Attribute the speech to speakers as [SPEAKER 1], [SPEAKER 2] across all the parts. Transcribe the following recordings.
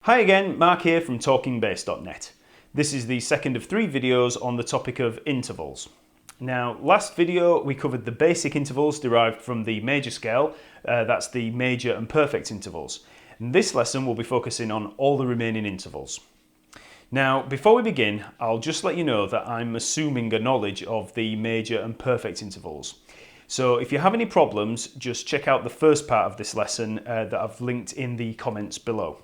[SPEAKER 1] Hi again, Mark here from talkingbass.net. This is the second of 3 videos on the topic of intervals. Now, last video we covered the basic intervals derived from the major scale, that's the major and perfect intervals. In this lesson we'll be focusing on all the remaining intervals. Now, before we begin, I'll just let you know that I'm assuming a knowledge of the major and perfect intervals. So if you have any problems, just check out the first part of this lesson that I've linked in the comments below.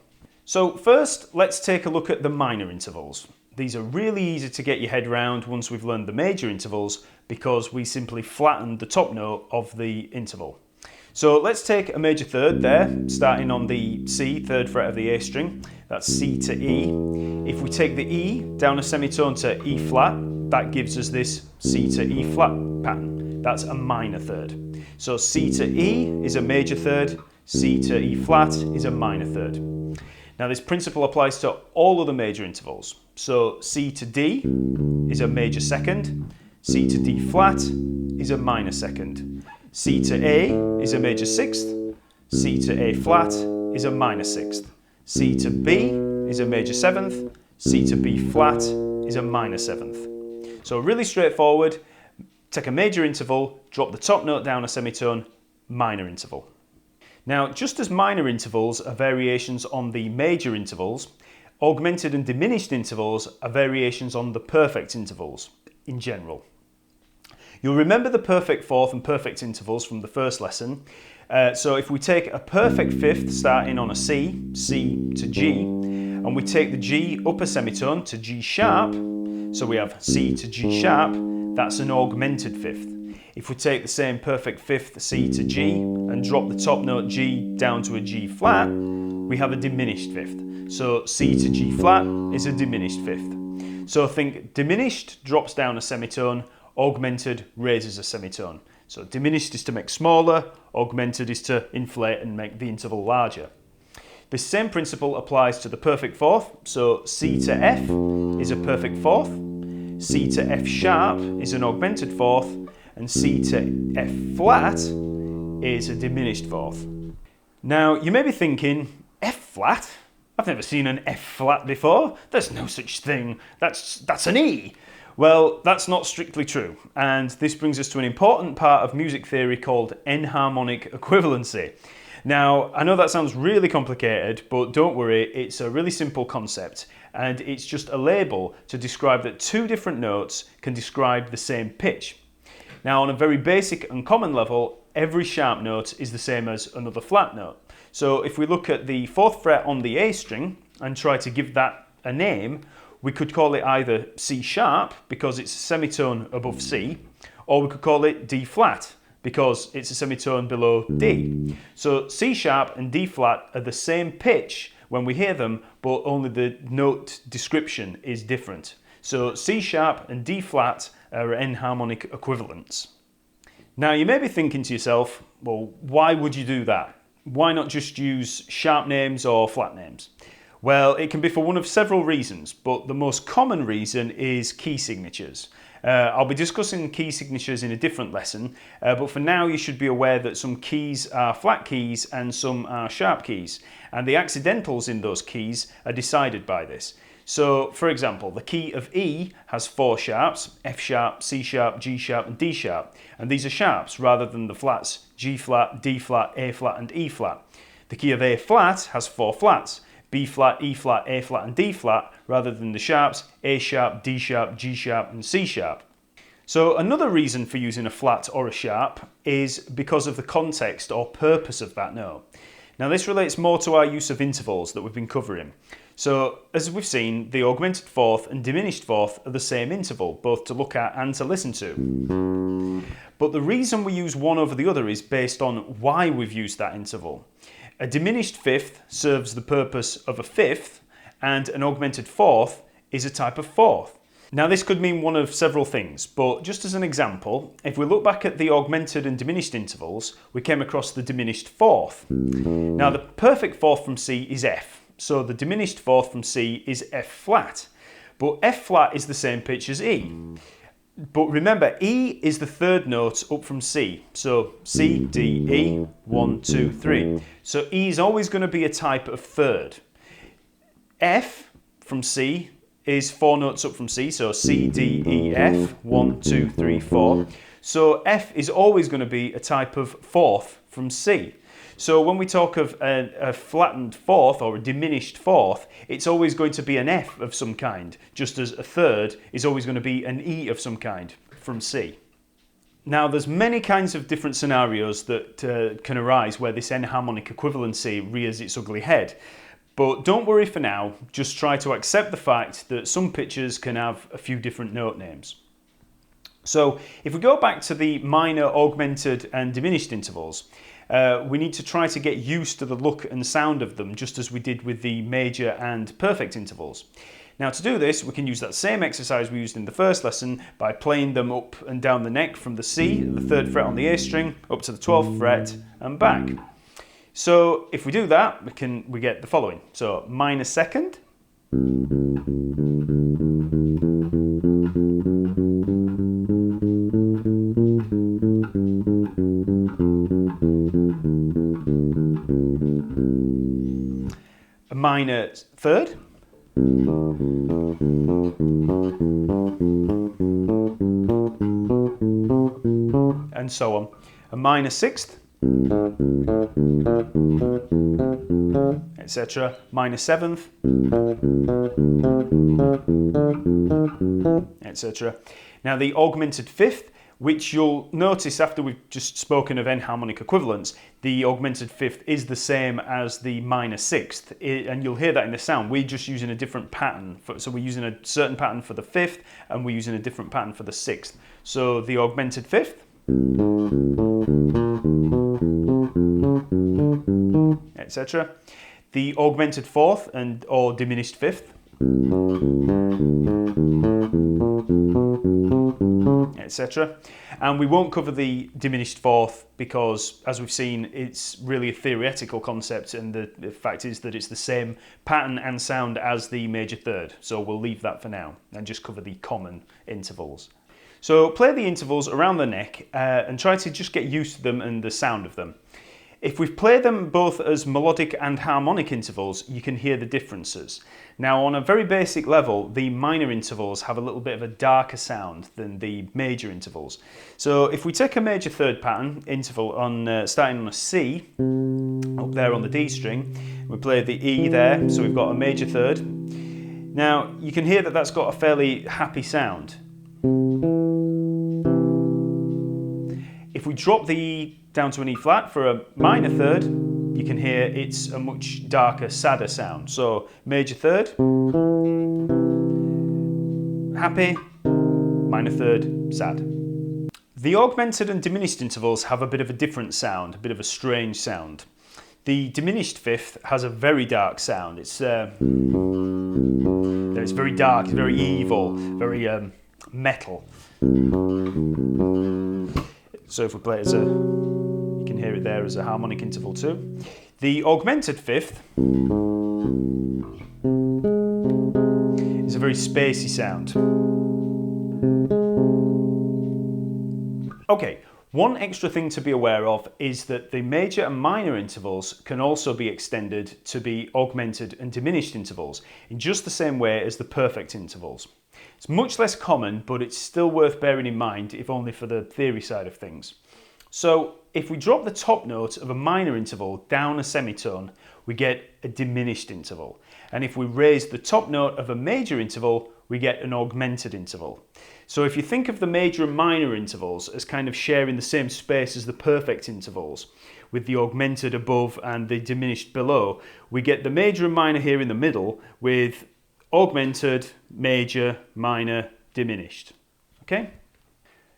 [SPEAKER 1] So first, let's take a look at the minor intervals. These are really easy to get your head around once we've learned the major intervals because we simply flatten the top note of the interval. So let's take a major third there, starting on the C, third fret of the A string. That's C to E. If we take the E down a semitone to E flat, that gives us this C to E flat pattern. That's a minor third. So C to E is a major third, C to E flat is a minor third. Now this principle applies to all other major intervals. So C to D is a major second, C to D flat is a minor second, C to A is a major sixth, C to A flat is a minor sixth, C to B is a major seventh, C to B flat is a minor seventh. So really straightforward, take a major interval, drop the top note down a semitone, minor interval. Now, just as minor intervals are variations on the major intervals, augmented and diminished intervals are variations on the perfect intervals in general. You'll remember the perfect fourth and perfect intervals from the first lesson. So if we take a perfect fifth starting on a C, C to G, and we take the G upper semitone to G sharp, so we have C to G sharp, that's an augmented fifth. If we take the same perfect fifth C to G and drop the top note G down to a G flat, we have a diminished fifth. So C to G flat is a diminished fifth. So think diminished drops down a semitone, augmented raises a semitone. So diminished is to make smaller, augmented is to inflate and make the interval larger. This same principle applies to the perfect fourth. So C to F is a perfect fourth, C to F sharp is an augmented fourth, and C to F flat is a diminished fourth. Now, you may be thinking, F flat? I've never seen an F flat before. There's no such thing. That's an E. Well, that's not strictly true. And this brings us to an important part of music theory called enharmonic equivalency. Now, I know that sounds really complicated, but don't worry, it's a really simple concept. And it's just a label to describe that two different notes can describe the same pitch. Now, on a very basic and common level, every sharp note is the same as another flat note. So if we look at the fourth fret on the A string and try to give that a name, we could call it either C sharp because it's a semitone above C, or we could call it D flat because it's a semitone below D. So C sharp and D flat are the same pitch when we hear them, but only the note description is different. So C sharp and D flat are enharmonic equivalents. Now you may be thinking to yourself, well, why would you do that? Why not just use sharp names or flat names? Well, it can be for one of several reasons, but the most common reason is key signatures. I'll be discussing key signatures in a different lesson, but for now you should be aware that some keys are flat keys and some are sharp keys, and the accidentals in those keys are decided by this. So, for example, the key of E has 4 sharps, F sharp, C sharp, G sharp and D sharp, and these are sharps rather than the flats G flat, D flat, A flat and E flat. The key of A flat has 4 flats, B flat, E flat, A flat and D flat, rather than the sharps A sharp, D sharp, G sharp and C sharp. So another reason for using a flat or a sharp is because of the context or purpose of that note. Now this relates more to our use of intervals that we've been covering. So as we've seen, the augmented fourth and diminished fourth are the same interval, both to look at and to listen to. But the reason we use one over the other is based on why we've used that interval. A diminished fifth serves the purpose of a fifth, and an augmented fourth is a type of fourth. Now this could mean one of several things, but just as an example, if we look back at the augmented and diminished intervals, we came across the diminished fourth. Now the perfect fourth from C is F, so the diminished fourth from C is F flat, but F flat is the same pitch as E. But remember, E is the third note up from C. So C, D, E, 1, 2, 3. So E is always going to be a type of third. F from C is 4 notes up from C, so C, D, E, F, 1, 2, 3, 4. So F is always going to be a type of fourth from C. So when we talk of a flattened fourth or a diminished fourth, it's always going to be an F of some kind, just as a third is always going to be an E of some kind from C. Now, there's many kinds of different scenarios that can arise where this enharmonic equivalency rears its ugly head. But don't worry for now, just try to accept the fact that some pitches can have a few different note names. So if we go back to the minor, augmented and diminished intervals, we need to try to get used to the look and sound of them, just as we did with the major and perfect intervals. Now, to do this, we can use that same exercise we used in the first lesson by playing them up and down the neck from the C, the 3rd fret on the A string, up to the 12th fret and back. So if we do that, we get the following. So minor second, a minor third, and so on. A minor sixth, etc. Minor seventh, etc. Now the augmented fifth, which you'll notice after we've just spoken of enharmonic equivalence, the augmented fifth is the same as the minor sixth, and you'll hear that in the sound. We're just using a different pattern. So we're using a certain pattern for the fifth, and we're using a different pattern for the sixth. So the augmented fifth, etc. The augmented fourth and or diminished fifth, etc. And we won't cover the diminished fourth because, as we've seen, it's really a theoretical concept, and the fact is that it's the same pattern and sound as the major third. So we'll leave that for now and just cover the common intervals. So play the intervals around the neck and try to just get used to them and the sound of them. If we play them both as melodic and harmonic intervals, you can hear the differences. Now, on a very basic level, the minor intervals have a little bit of a darker sound than the major intervals. So if we take a major third pattern interval on starting on a C, up there on the D string, we play the E there, so we've got a major third. Now, you can hear that that's got a fairly happy sound. If we drop the E down to an E flat for a minor third, you can hear it's a much darker, sadder sound. So major third, happy, minor third, sad. The augmented and diminished intervals have a bit of a different sound, a bit of a strange sound. The diminished fifth has a very dark sound. It's very dark, it's very evil, very metal. So if we play it as you can hear it there as a harmonic interval too. The augmented fifth is a very spacey sound. Okay, one extra thing to be aware of is that the major and minor intervals can also be extended to be augmented and diminished intervals in just the same way as the perfect intervals. It's much less common, but it's still worth bearing in mind, if only for the theory side of things. So if we drop the top note of a minor interval down a semitone, we get a diminished interval. And if we raise the top note of a major interval, we get an augmented interval. So if you think of the major and minor intervals as kind of sharing the same space as the perfect intervals, with the augmented above and the diminished below, we get the major and minor here in the middle with augmented, major, minor, diminished. Okay?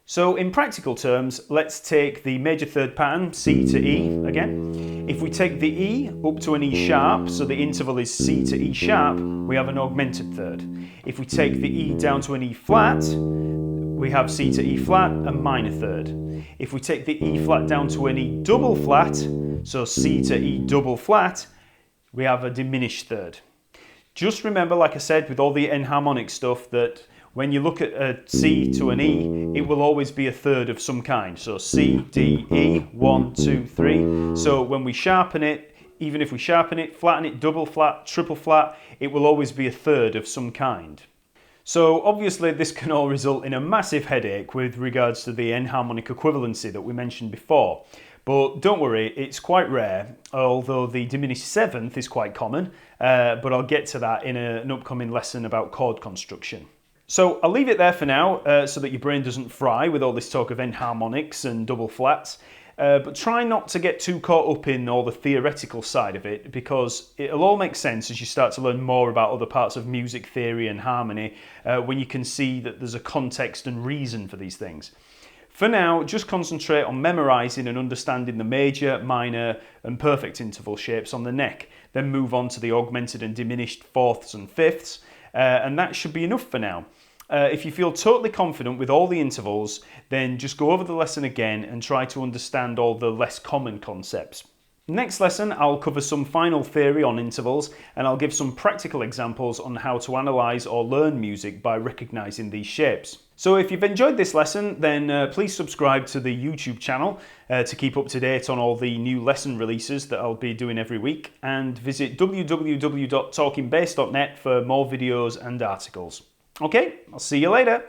[SPEAKER 1] So in practical terms, let's take the major third pattern, C to E again. If we take the E up to an E sharp, so the interval is C to E sharp, we have an augmented third. If we take the E down to an E flat, we have C to E flat, a minor third. If we take the E flat down to an E double flat, so C to E double flat, we have a diminished third. Just remember, like I said, with all the enharmonic stuff, that when you look at a C to an E, it will always be a third of some kind. So C, D, E, 1, 2, 3. So when we sharpen it, even if we sharpen it, flatten it, double flat, triple flat, it will always be a third of some kind. So obviously this can all result in a massive headache with regards to the enharmonic equivalency that we mentioned before. But don't worry, it's quite rare, although the diminished seventh is quite common, but I'll get to that in an upcoming lesson about chord construction. So I'll leave it there for now so that your brain doesn't fry with all this talk of enharmonics and double flats. But try not to get too caught up in all the theoretical side of it, because it'll all make sense as you start to learn more about other parts of music theory and harmony when you can see that there's a context and reason for these things. For now, just concentrate on memorising and understanding the major, minor and perfect interval shapes on the neck, then move on to the augmented and diminished fourths and fifths, and that should be enough for now. If you feel totally confident with all the intervals, then just go over the lesson again and try to understand all the less common concepts. Next lesson, I'll cover some final theory on intervals, and I'll give some practical examples on how to analyse or learn music by recognising these shapes. So if you've enjoyed this lesson, then please subscribe to the YouTube channel to keep up to date on all the new lesson releases that I'll be doing every week, and visit www.talkingbass.net for more videos and articles. Okay, I'll see you later.